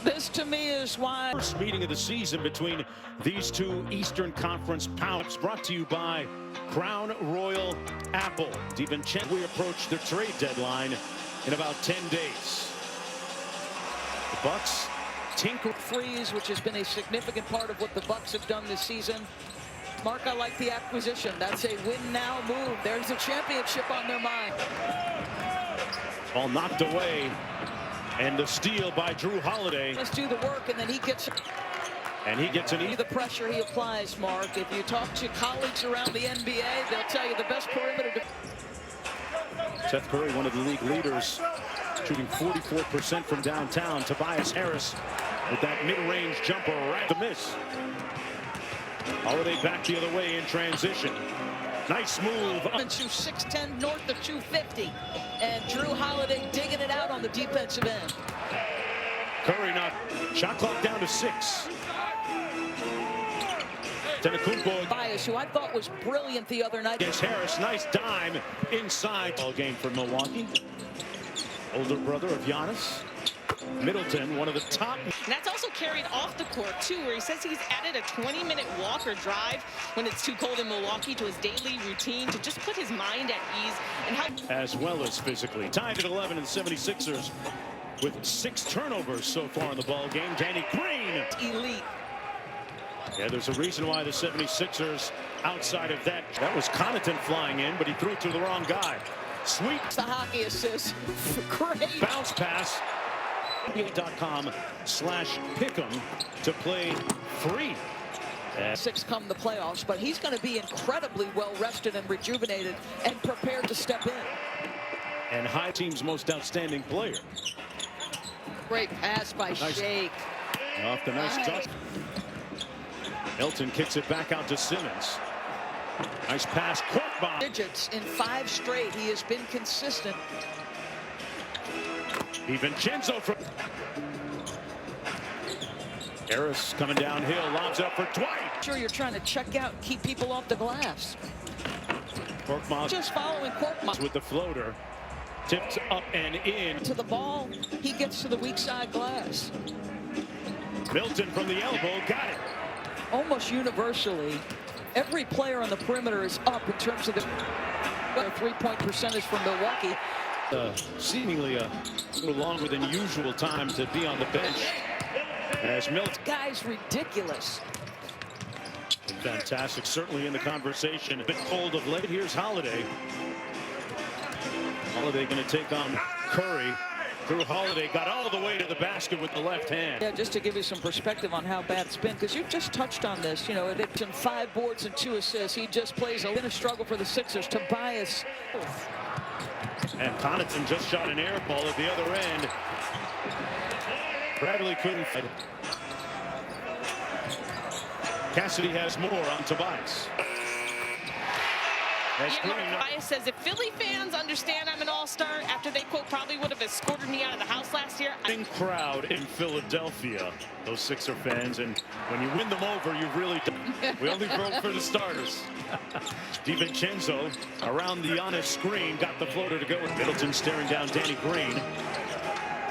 This to me is why. First meeting of the season between these two Eastern Conference powers, brought to you by Crown Royal Apple. We approach the trade deadline in about 10 days. The Bucks tinker threes, which has been a significant part of what the Bucks have done this season. Mark, I like the acquisition. That's a win-now move. There's a championship on their mind. Ball knocked away, and the steal by Drew Holiday. Let's do the work, and then he gets. And he gets the pressure he applies, Mark. If you talk to colleagues around the NBA, they'll tell you the best perimeter. Seth Curry, one of the league leaders, shooting 44% from downtown. Tobias Harris with that mid-range jumper right to miss. Holiday back the other way in transition. Nice move. To 6'10", north of 250. And Drew Holiday digging it out on the defensive end. Curry not. Shot clock down to 6. Bias, who I thought was brilliant the other night. Against Harris, nice dime inside. All game for Milwaukee. Older brother of Giannis. Middleton, one of the top. And that's also carried off the court, too, where he says he's added a 20-minute walk or drive when it's too cold in Milwaukee to his daily routine to just put his mind at ease. And how as well as physically. Tied at 11 in the 76ers with 6 turnovers so far in the ball game. Danny Green. Elite. Yeah, there's a reason why the 76ers outside of that. That was Connaughton flying in, but he threw it to the wrong guy. Sweet. The hockey assist. Great. Bounce pass. .com/pick'em to play free. 6 come the playoffs, but he's going to be incredibly well rested and rejuvenated and prepared to step in. And high team's most outstanding player. Great pass by Shake. Off the nice touch. Elton kicks it back out to Simmons. Nice pass, court bomb. Digits in 5 straight. He has been consistent. DiVincenzo from Harris coming downhill, lobs up for Dwight. Sure, you're trying to check out, keep people off the glass. Korkmaz just following Korkmaz with the floater, tipped up and in to the ball. He gets to the weak side glass. Milton from the elbow, got it. Almost universally, every player on the perimeter is up in terms of the three-point percentage from Milwaukee. Seemingly a little longer than usual time to be on the bench. As Milton. Guy's ridiculous. Fantastic, certainly in the conversation. A bit cold of late. Here's Holiday. Holiday going to take on Curry. Drew Holiday got all the way to the basket with the left hand. Yeah, just to give you some perspective on how bad it's been, because you've just touched on this. You know, it's in 5 boards and 2 assists. He just plays a struggle for the Sixers. Tobias. And Connaughton just shot an air ball at the other end. Bradley couldn't fight it. Cassidy has more on Tobias. Tobias says if Philly fans understand I'm an all-star after they, quote, probably would have escorted me out of the house last year. Crowd in Philadelphia, those Sixer fans, and when you win them over, you really don't. We only vote for the starters. DiVincenzo around the Giannis screen, got the floater to go with Middleton staring down Danny Green.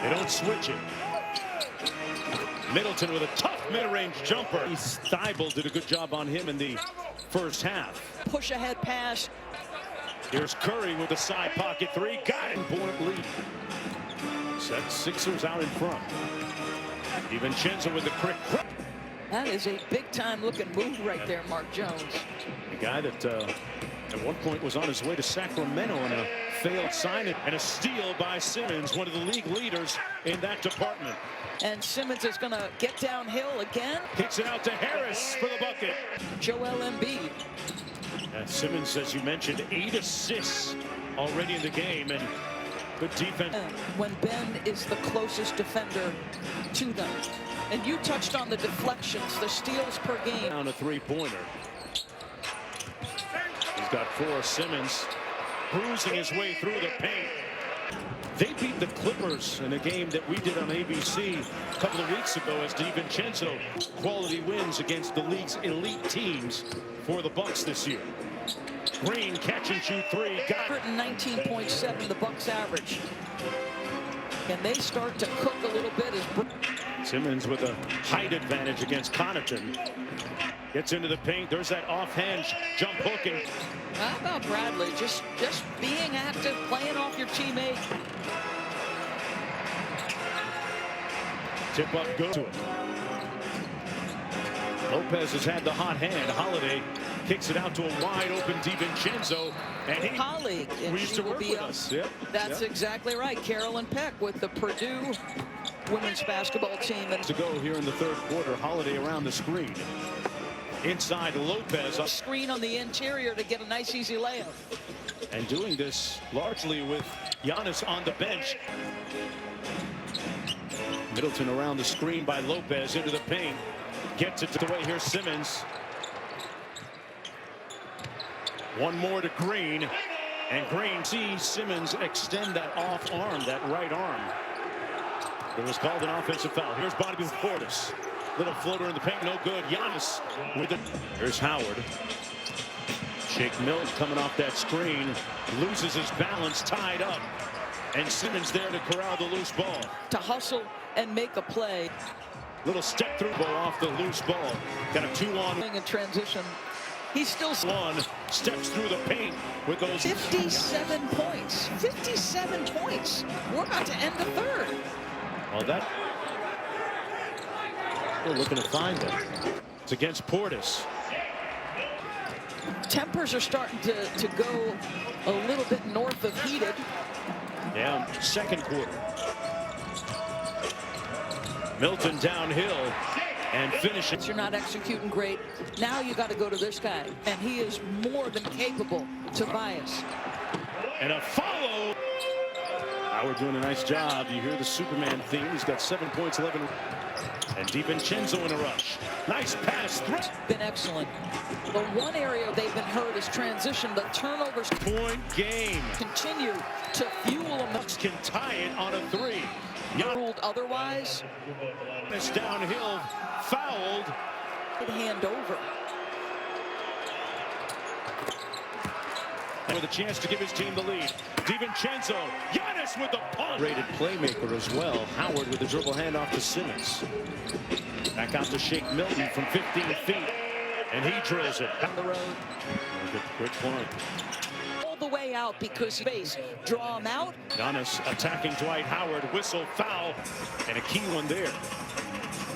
They don't switch it. Middleton with a tough mid-range jumper. Thibault did a good job on him in the first half. Push ahead pass. Here's Curry with the side pocket 3. Got it. Point lead. Set Sixers out in front. DiVincenzo with the quick. That is a big-time looking move right there, Mark Jones. The guy that at one point was on his way to Sacramento in a failed signing, and a steal by Simmons, one of the league leaders in that department. And Simmons is going to get downhill again. Kicks it out to Harris for the bucket. Joel Embiid. And Simmons, as you mentioned, 8 assists already in the game, and good defense. When Ben is the closest defender to them. And you touched on the deflections, the steals per game. Down a 3-pointer. He's got 4. Simmons bruising his way through the paint. They beat the Clippers in a game that we did on ABC a couple of weeks ago as DiVincenzo quality wins against the league's elite teams for the Bucks this year. Green catch and shoot 3. Got 119.7 the Bucks average. And they start to cook a little bit as Simmons with a height advantage against Connaughton. Gets into the paint. There's that offhand jump hook. And How about Bradley? Just being active, playing off your teammate. tip up, go to it. Lopez has had the hot hand. Holiday kicks it out to a wide open DiVincenzo, and he Colleague, and we used she to will work be with up. us. Yep. That's Yep. exactly right. Carolyn Peck with the Purdue women's basketball team. And To go here in the third quarter. Holiday around the screen. Inside Lopez. screen on the interior to get a nice easy layup. And doing this largely with Giannis on the bench. Middleton around the screen by Lopez into the paint. Gets it away. Here's Simmons. One more to Green. And Green sees Simmons extend that off arm, that right arm. It was called an offensive foul. Here's Bobby Portis. Little floater in the paint, no good. Giannis with it. Here's Howard. Shake Milton coming off that screen. Loses his balance, tied up. And Simmons there to corral the loose ball. To hustle and make a play. Little step through ball off the loose ball. Got a 2-on-1. In transition. He's still Steps through the paint with those 57 points. 57 points. We're about to end the third. Well, that we're looking to find them. It's against Portis. Tempers are starting to go a little bit north of heated. Yeah, second quarter. Milton downhill and finishing. You're not executing great. Now you got to go to this guy, and he is more than capable. Tobias. And a follow. Howard doing a nice job. You hear the Superman theme. He's got 7 points, 11. And DiVincenzo in a rush. Nice pass. Been excellent. The one area they've been hurt is transition. The turnovers Point game. continue to fuel them. Bucks can tie it on a three. Ruled otherwise. Giannis downhill, fouled. Hand over. With a chance to give his team the lead. DiVincenzo, Giannis with the punt. Rated playmaker as well. Howard with the dribble handoff to Simmons. Back out to Shake Milton from 15 feet. And he drills it. On the road. Quick point. All the way out because space. Draw him out. Giannis attacking Dwight Howard. Whistle, foul. And a key one there.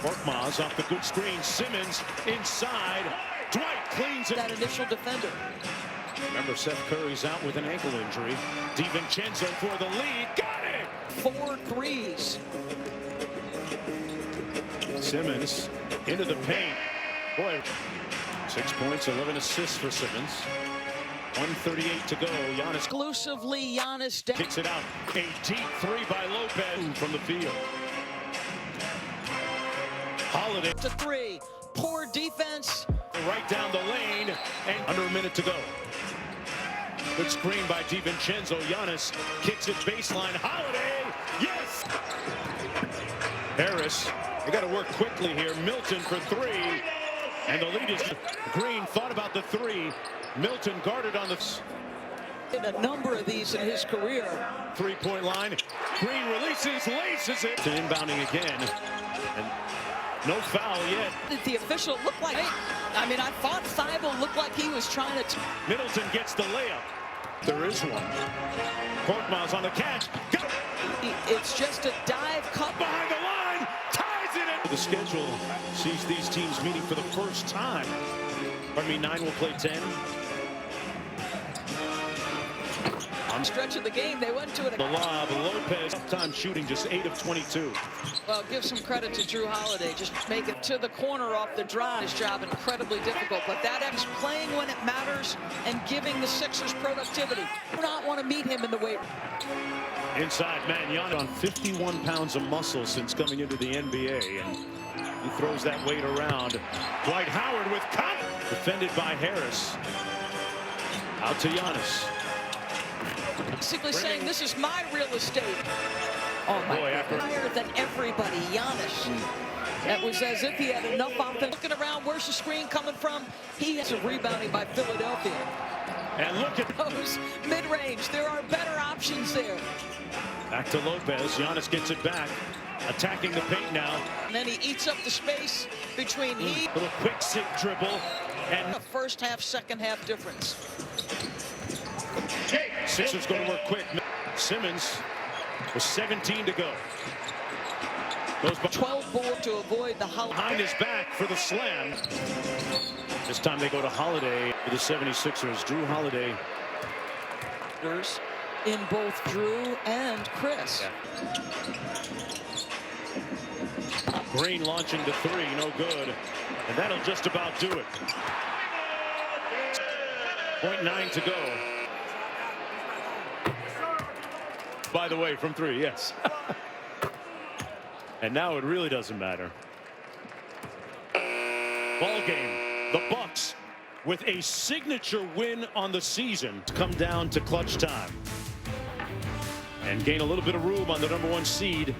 Korkmaz off the good screen. Simmons inside. Dwight cleans it. That initial defender. Remember, Seth Curry's out with an ankle injury. DiVincenzo for the lead. Got it! 4 threes. Simmons into the paint. Boy, 6 points, 11 assists for Simmons. 1:38 to go. Giannis Exclusively Giannis. kicks it out. A deep three by Lopez from the field. Holiday To 3. Poor defense. right down the lane. And under a minute to go. Good screen by DiVincenzo. Giannis kicks it baseline. Holiday. Yes! Harris. They got to work quickly here. Milton for 3. And the lead is Green thought about the 3. Milton guarded on the In a number of these in his career. 3-point line. Green releases, laces it. And inbounding again. And no foul yet. Did the official look like? I mean, I thought Thibault looked like he was trying to. Middleton gets the layup. There is one. Korkmaz on the catch. Got it. It's just a dive cut. Behind the line. Ties it in. The schedule sees these teams meeting for the first time. Pardon me, 9 will play 10. On Stretch of the game, they went to it. the lob, Lopez. Time shooting just 8 of 22. Well, give some credit to Drew Holiday. Just make it to the corner off the drive. His job incredibly difficult, but that X playing when it matters and giving the Sixers productivity. Do not want to meet him in the weight. Inside man, Giannis on 51 pounds of muscle since coming into the NBA, and he throws that weight around. Dwight Howard with cop, defended by Harris. Out to Giannis. Basically saying this is my real estate. Oh my Boy, after higher than everybody, Giannis. That was as if he had enough offense. Looking around, where's the screen coming from? He has a rebounding by Philadelphia. and look at Those mid-range, there are better options there. back to Lopez. Giannis gets it back. attacking the paint now. And then he eats up the space between he Little quick sick dribble, and the first half, second half difference. Sixers going to work quick. Simmons with 17 to go. Goes by 12 board to avoid the Holiday. behind his back for the slam. This time they go to Holiday for the 76ers. Drew Holiday. In both Drew and Chris. Green launching the three, no good. And that'll just about do it. 0.9 to go. By the way, from three, yes. And now it really doesn't matter. Ball game. The Bucks with a signature win on the season to come down to clutch time and gain a little bit of room on the #1 seed.